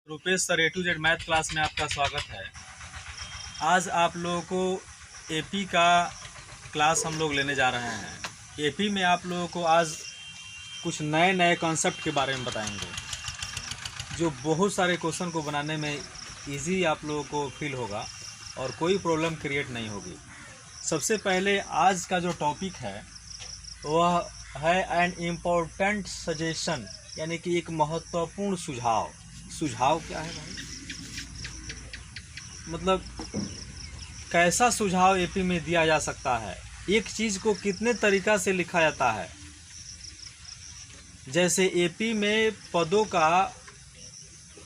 Rupesh sir A to Z math class में आपका स्वागत है। आज आप लोगों को एपी का क्लास हम लोग लेने जा रहे हैं। एपी में आप लोगों को आज कुछ नए नए कॉन्सेप्ट के बारे में बताएंगे, जो बहुत सारे क्वेश्चन को बनाने में इजी आप लोगों को फील होगा और कोई प्रॉब्लम क्रिएट नहीं होगी। सबसे पहले आज का जो टॉपिक है वह है एन इम्पोर्टेंट सजेशन, यानी कि एक महत्वपूर्ण सुझाव। सुझाव क्या है भाई? मतलब कैसा सुझाव एपी में दिया जा सकता है, एक चीज़ को कितने तरीक़ा से लिखा जाता है। जैसे एपी में पदों का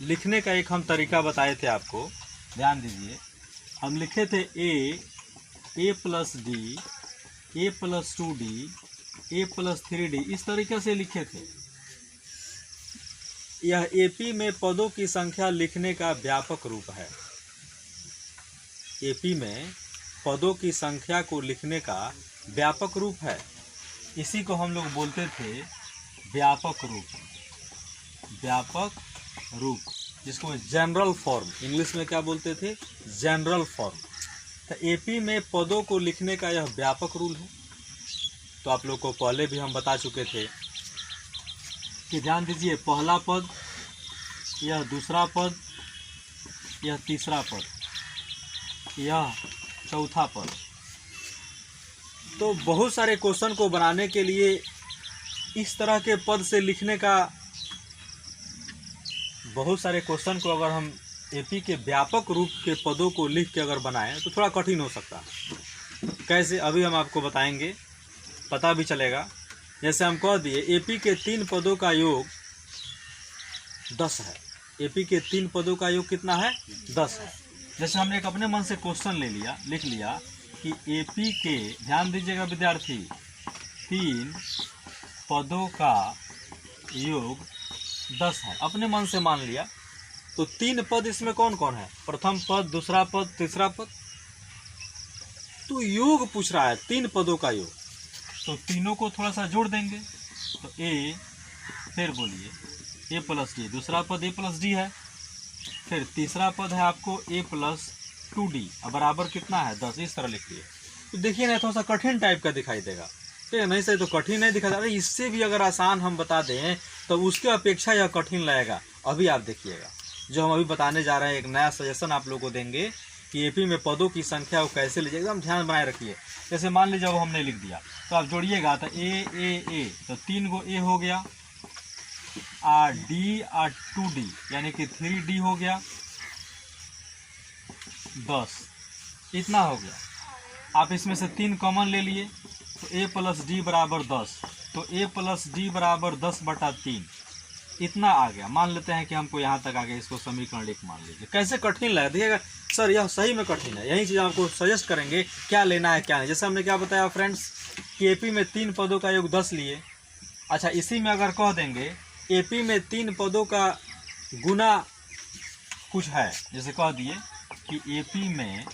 लिखने का एक हम तरीका बताए थे आपको, ध्यान दीजिए। हम लिखे थे ए प्लस डी, ए प्लस 2d, ए प्लस 3d, इस तरीके से लिखे थे। यह एपी में पदों की संख्या लिखने का व्यापक रूप है। एपी में पदों की संख्या को लिखने का व्यापक रूप है। इसी को हम लोग बोलते थे व्यापक रूप। व्यापक रूप, जिसको जनरल फॉर्म, इंग्लिश में क्या बोलते थे? General form. तो एपी में पदों को लिखने का यह व्यापक रूल है। तो आप लोग को पहले भी हम बता चुके थे कि ध्यान दीजिए, पहला पद, यह दूसरा पद, यह तीसरा पद, यह चौथा पद। तो बहुत सारे क्वेश्चन को बनाने के लिए इस तरह के पद से लिखने का, बहुत सारे क्वेश्चन को अगर हम एपी के व्यापक रूप के पदों को लिख के अगर बनाएं तो थोड़ा कठिन हो सकता है। कैसे, अभी हम आपको बताएंगे, पता भी चलेगा। जैसे हम कह दिए एपी के 3 पदों का योग 10 है। एपी के 3 पदों का योग कितना है? 10 है। जैसे हमने एक अपने मन से क्वेश्चन लिख लिया कि एपी के, ध्यान दीजिएगा विद्यार्थी, 3 पदों का योग 10 है। अपने मन से मान लिया। तो 3 पद इसमें कौन कौन है? प्रथम पद, दूसरा पद, तीसरा पद। तो योग पूछ रहा है, 3 पदों का योग, तो तीनों को थोड़ा सा जोड़ देंगे। तो ए, फिर बोलिए ए प्लस डी, दूसरा पद ए प्लस डी है, फिर तीसरा पद है आपको ए प्लस 2d, बराबर कितना है? 10। इस तरह लिखिए। तो देखिए ना, थोड़ा सा कठिन टाइप का दिखाई देगा, ठीक है? नहीं सही तो कठिन नहीं दिखा, अरे इससे भी अगर आसान हम बता दें तो उसके अपेक्षा यह कठिन लगेगा। अभी आप देखिएगा, जो हम अभी बताने जा रहे हैं, एक नया सजेशन आप लोगों को देंगे कि एपी में पदों की संख्या को कैसे लीजिए, एकदम ध्यान बनाए रखिए। जैसे मान लीजिए वो हमने लिख दिया, तो आप जोड़िएगा तो ए, तो 3 गो ए हो गया, डी 2d, यानी कि 3d हो गया, 10, इतना हो गया। आप इसमें से 3 कॉमन ले लिए, तो ए प्लस डी बराबर 10, तो ए प्लस डी बराबर 10/3, इतना आ गया। मान लेते हैं कि हमको यहाँ तक आ गया, इसको समीकरण लिख मान लीजिए। कैसे कठिन लगा, देखिएगा सर यह सही में कठिन है। यही चीज़ आपको सजेस्ट करेंगे क्या लेना है क्या नहीं। जैसे हमने क्या बताया फ्रेंड्स कि एपी में 3 पदों का योग 10 लिए। अच्छा, इसी में अगर कह देंगे एपी में 3 पदों का गुना कुछ है, जैसे कह दिए कि एपी में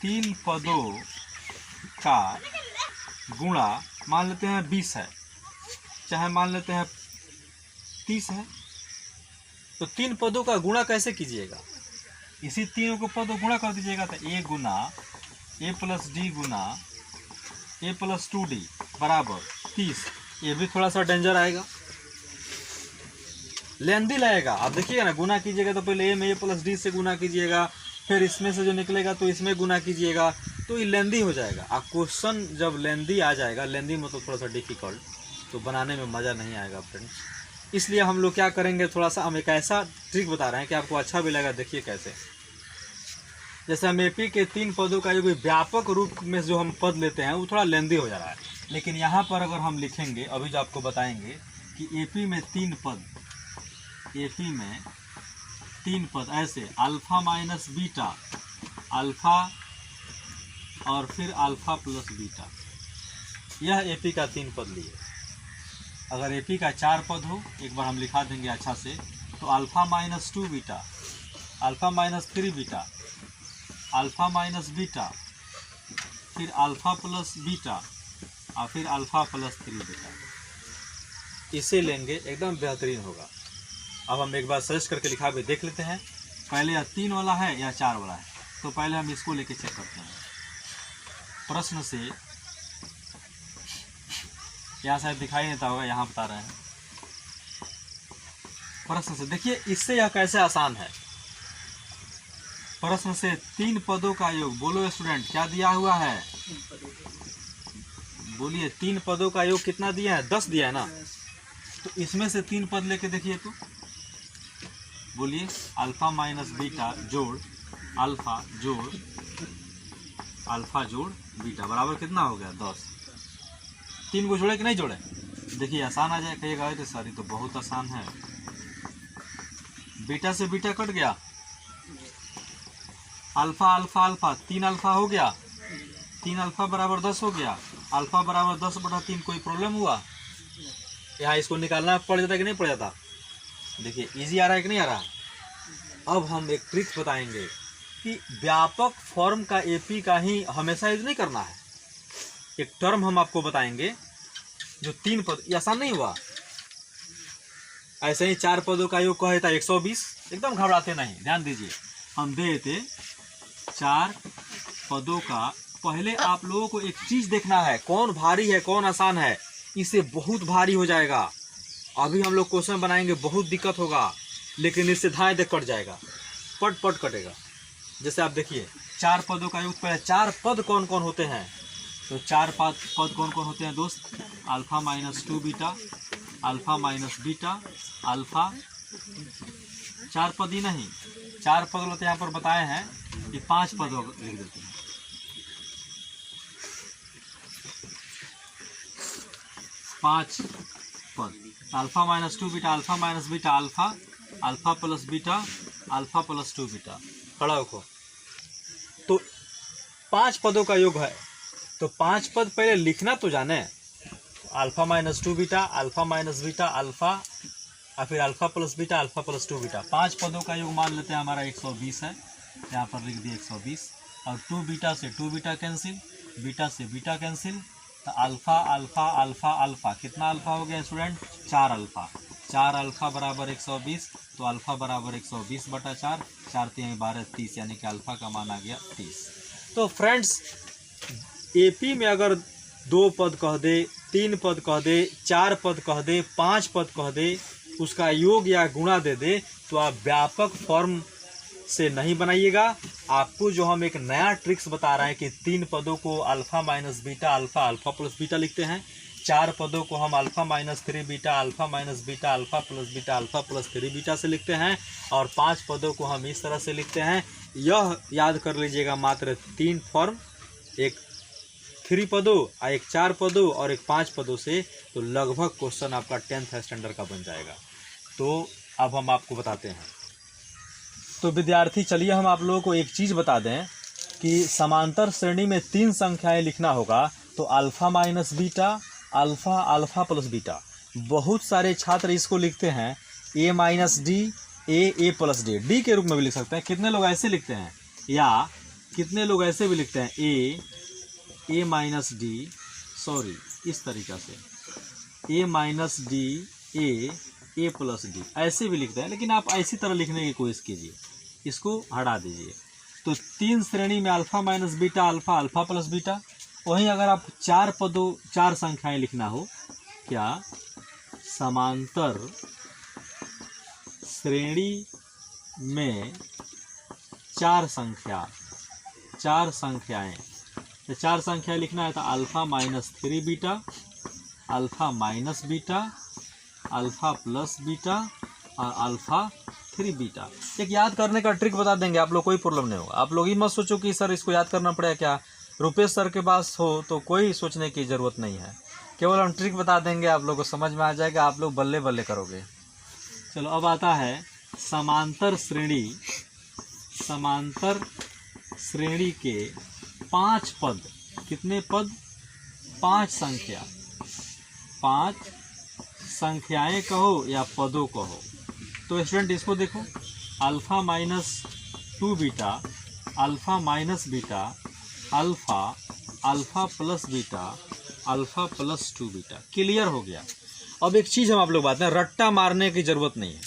3 पदों का गुणा मान लेते हैं 20 है, चाहे मान लेते हैं 30 है। तो 3 पदों का गुणा कैसे कीजिएगा? इसी 3 को पदों गुणा कर दीजिएगा। तो ए गुना ए प्लस डी गुना ए प्लस 2d बराबर 30। ये भी थोड़ा सा डेंजर आएगा, लेंदी लगेगा। आप देखिएगा ना, गुना कीजिएगा तो पहले ए में ए प्लस डी से गुना कीजिएगा, फिर इसमें से जो निकलेगा तो इसमें गुना कीजिएगा, तो ये लेंदी हो जाएगा। आप क्वेश्चन जब लेंदी आ जाएगा, लेंदी मतलब थोड़ा सा डिफिकल्ट, तो बनाने में मज़ा नहीं आएगा फ्रेंड्स। इसलिए हम लोग क्या करेंगे, थोड़ा सा हम एक ऐसा ट्रिक बता रहे हैं कि आपको अच्छा भी लगेगा। देखिए कैसे, जैसे हम एपी के 3 पदों का एक व्यापक रूप में जो हम पद लेते हैं वो थोड़ा लेंदी हो जा रहा है, लेकिन यहाँ पर अगर हम लिखेंगे, अभी जो आपको बताएंगे कि एपी में 3 पद, एपी में 3 पद ऐसे अल्फ़ा माइनस बीटा, अल्फ़ा और फिर अल्फ़ा प्लस बीटा, यह एपी का 3 पद लिए। अगर एपी का 4 पद हो, एक बार हम लिखा देंगे अच्छा से, तो alpha minus 2 beta, alpha minus 3 beta, alpha minus beta, फिर अल्फ़ा प्लस बीटा और फिर अल्फ़ा प्लस 3 बीटा। इसे लेंगे, एकदम बेहतरीन होगा। अब हम एक बार सर्च करके लिखा भी देख लेते हैं, पहले या 3 वाला है या 4 वाला है। तो पहले हम इसको लेके चेक करते हैं। प्रश्न से यहाँ शायद दिखाई नहीं देता होगा, यहाँ बता रहे हैं। प्रश्न से देखिए, इससे यह कैसे आसान है। प्रश्न से 3 पदों का योग, बोलो स्टूडेंट क्या दिया हुआ है, बोलिए 3 पदों का योग कितना दिया है, 10 दिया है ना। तो इसमें से 3 पद लेके देखिए, तो बोलिए अल्फा माइनस बीटा जोड़ अल्फा जोड़ बीटा बराबर कितना हो गया, 10। 3 को जोड़े कि नहीं जोड़े, देखिए आसान आ जाए। कहिएगा तो सर ये तो बहुत आसान है, बीटा से बीटा कट गया, अल्फा अल्फा अल्फा 3 अल्फा हो गया, 3 अल्फा बराबर 10 हो गया। अल्फा बराबर 10/3, कोई प्रॉब्लम हुआ, यहाँ इसको निकालना पड़ जाता कि नहीं पड़ जाता। देखिए इजी आ रहा है कि नहीं आ रहा। अब हम एक ट्रिक बताएंगे कि व्यापक फॉर्म का एपी का ही हमेशा यूज नहीं करना है। एक टर्म हम आपको बताएंगे जो 3 पद, ये आसान नहीं हुआ। ऐसे ही 4 पदों का योग कहे था 120, एकदम घबराते नहीं, ध्यान दीजिए। हम दे देते 4 पदों का, पहले आप लोगों को एक चीज देखना है, कौन भारी है कौन आसान है। इससे बहुत भारी हो जाएगा, अभी हम लोग क्वेश्चन बनाएंगे बहुत दिक्कत होगा, लेकिन इससे धाए देख कट जाएगा, पट पट कटेगा। जैसे आप देखिए 4 पदों का योग, पहले 4 पद कौन कौन होते हैं। तो 4 पद कौन कौन होते हैं दोस्त, alpha minus 2 beta, alpha minus beta, alpha. 4 पद ही नहीं, 4 पद होते यहाँ पर बताए हैं कि 5 पद लिख देते हैं। 5 पद, alpha minus 2 beta, alpha minus beta, alpha, alpha plus beta, alpha plus 2 beta. खड़ा रखो। तो 5 पदों का योग है, तो 5 पद पहले लिखना तो जाने। Alpha minus 2 beta, alpha minus beta, alpha, और फिर alpha plus beta, alpha plus 2 beta. 5 पदों का योग मान लेते हैं हमारा 120 है, यहाँ पर लिख दिए 120। और 2 बीटा से 2 बीटा कैंसिल, बीटा से बीटा कैंसिल, तो अल्फा अल्फा अल्फा अल्फा, कितना अल्फा हो गया स्टूडेंट, 4 अल्फा। 4 अल्फा बराबर 120, तो अल्फा बराबर 120/4, 4 3 12 30, यानी कि अल्फा का मान आ गया 30। तो फ्रेंड्स, एपी में अगर 2 पद कह दे, 3 पद कह दे, 4 पद कह दे, 5 पद कह दे, उसका योग या गुणा दे दे, तो आप व्यापक फॉर्म से नहीं बनाइएगा। आपको जो हम एक नया ट्रिक्स बता रहे हैं कि 3 पदों को alpha minus beta, alpha, alpha plus beta लिखते हैं। 4 पदों को हम alpha minus 3 beta, alpha minus beta, alpha plus beta, alpha plus 3 beta से लिखते हैं। और 5 पदों को हम इस तरह से लिखते हैं। यह याद कर लीजिएगा, मात्र 3 फॉर्म, एक 3 पदों, एक 4 पदों और एक 5 पदों से, तो लगभग क्वेश्चन आपका 10th स्टैंडर्ड का बन जाएगा। तो अब हम आपको बताते हैं। तो विद्यार्थी चलिए हम आप लोगों को एक चीज़ बता दें कि समांतर श्रेणी में 3 संख्याएं लिखना होगा। तो alpha minus beta, alpha, alpha plus beta. बहुत सारे छात्र इसको लिखते हैं ए माइनस डी, ए प्लस डी, डी के रूप में भी लिख सकते हैं। कितने लोग ऐसे लिखते हैं, या कितने लोग ऐसे भी लिखते हैं ए माइनस डी, सॉरी इस तरीक़ा से ए माइनस डी, ए प्लस डी, ऐसे भी लिखते हैं। लेकिन आप ऐसी तरह लिखने की कोशिश कीजिए, इसको हटा दीजिए। तो 3 श्रेणी में alpha minus beta, alpha, alpha plus beta. वहीं अगर आप 4 पदों, 4 संख्याएं लिखना हो, क्या समांतर श्रेणी में 4 संख्याएं, तो 4 संख्या लिखना है तो alpha minus 3 beta, alpha minus beta, alpha plus beta और अल्फा 3 बीटा। एक याद करने का ट्रिक बता देंगे, आप लोग कोई प्रॉब्लम नहीं होगा। आप लोग ही मत सोचो कि सर इसको याद करना पड़ेगा क्या, रुपेश सर के पास हो तो कोई सोचने की ज़रूरत नहीं है। केवल हम ट्रिक बता देंगे, आप लोग को समझ में आ जाएगा, आप लोग बल्ले बल्ले करोगे। चलो अब आता है समांतर श्रेणी के 5 पद। कितने पद, 5 संख्या, 5 संख्याएं कहो या पदों कहो। तो स्टूडेंट इसको देखो, alpha minus 2 beta, alpha minus beta, alpha, alpha plus beta, alpha plus 2 beta. Clear हो गया। अब एक चीज़ हम आप लोग बात हैं, रट्टा मारने की ज़रूरत नहीं है।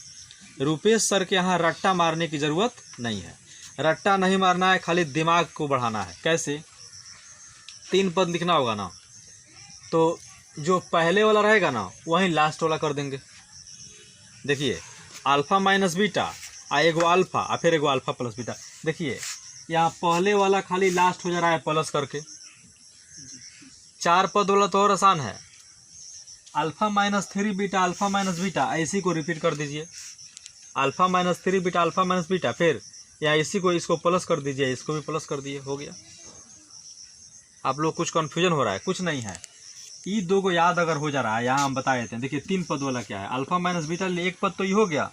रुपेश सर के यहाँ रट्टा मारने की ज़रूरत नहीं है। रट्टा नहीं मारना है, खाली दिमाग को बढ़ाना है। कैसे? 3 पद लिखना होगा ना, तो जो पहले वाला रहेगा ना वहीं लास्ट वाला कर देंगे। देखिए अल्फ़ा माइनस बीटा एगो अल्फ़ा और फिर एगो अल्फ़ा प्लस बीटा। देखिए यहाँ पहले वाला खाली लास्ट हो जा रहा है प्लस करके। 4 पद वाला तो और आसान है, alpha minus 3 beta alpha minus beta, इसी को रिपीट कर दीजिए। Alpha minus 3 beta alpha minus beta, फिर या इसी को इसको प्लस कर दीजिए, इसको भी प्लस कर दिए, हो गया। आप लोग कुछ कन्फ्यूजन हो रहा है? कुछ नहीं है, ये 2 को याद अगर हो जा रहा है यहाँ हम बता देते हैं। देखिए 3 पद वाला क्या है, अल्फ़ा माइनस बीटा, 1 पद तो ये हो गया।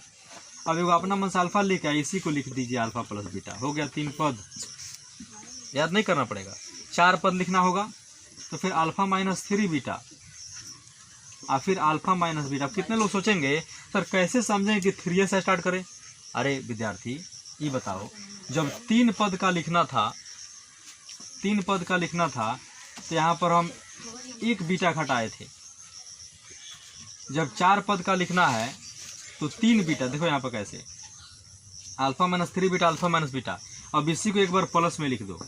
अब एगो अपना मन से अल्फ़ा लिखा है, इसी को लिख दीजिए अल्फ़ा प्लस बीटा, हो गया 3 पद। याद नहीं करना पड़ेगा। 4 पद लिखना होगा तो फिर अल्फ़ा माइनस 3 बीटा और फिर अल्फ़ा माइनस बीटा। कितने लोग सोचेंगे सर कैसे समझें कि 3 से स्टार्ट करें? अरे विद्यार्थी ये बताओ, जब 3 पद का लिखना था, 3 पद का लिखना था तो यहाँ पर हम 1 बीटा घटाए थे। जब 4 पद का लिखना है तो 3 बीटा, देखो यहाँ पर कैसे, alpha minus 3 beta alpha minus beta. अब इसी को एक बार प्लस में लिख दो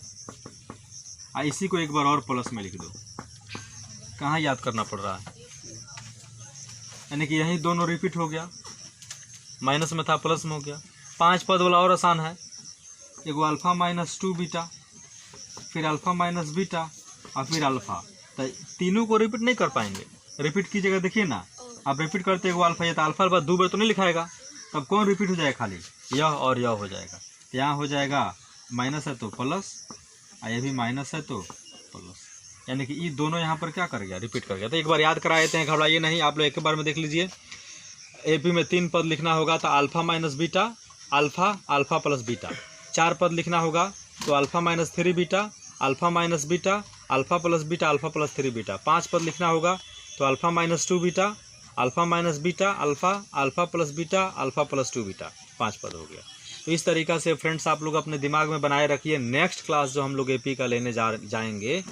और इसी को एक बार और प्लस में लिख दो। कहाँ याद करना पड़ रहा है? यानी कि यही दोनों रिपीट हो गया, माइनस में था प्लस में हो गया। 5 पद वाला और आसान है, एगो अल्फ़ा माइनस 2 बीटा, फिर अल्फ़ा माइनस बीटा और फिर अल्फ़ा। तो तीनों को रिपीट नहीं कर पाएंगे, रिपीट की जगह देखिए ना, आप रिपीट करते एगो अल्फ़ा, ये तो अल्फ़ा बाद 2 बार तो नहीं लिखाएगा, तब कौन रिपीट हो जाएगा? खाली यह और यह हो जाएगा। तो यहाँ हो जाएगा माइनस है तो प्लस और ये भी माइनस है तो प्लस, यानी कि ये दोनों यहाँ पर क्या कर गया? रिपीट कर गया। तो एक बार याद करा देते हैं, घबराइए नहीं, आप लोग एक बार में देख लीजिए। एपी में 3 पद लिखना होगा तो alpha minus beta alpha alpha plus beta. 4 पद लिखना होगा तो alpha minus 3 beta alpha minus beta alpha plus beta alpha plus 3 beta. 5 पद लिखना होगा तो alpha minus 2 beta alpha minus beta alpha alpha plus beta alpha plus 2 beta. 5 पद हो गया। तो इस तरीक़ा से फ्रेंड्स आप लोग अपने दिमाग में बनाए रखिए। नेक्स्ट क्लास जो हम लोग एपी का लेने जाएंगे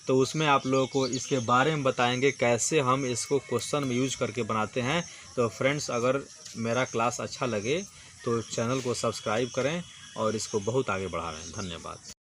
तो उसमें आप लोगों को इसके बारे में बताएंगे कैसे हम इसको क्वेश्चन में यूज करके बनाते हैं। तो फ्रेंड्स अगर मेरा क्लास अच्छा लगे तो चैनल को सब्सक्राइब करें और इसको बहुत आगे बढ़ाएं। धन्यवाद।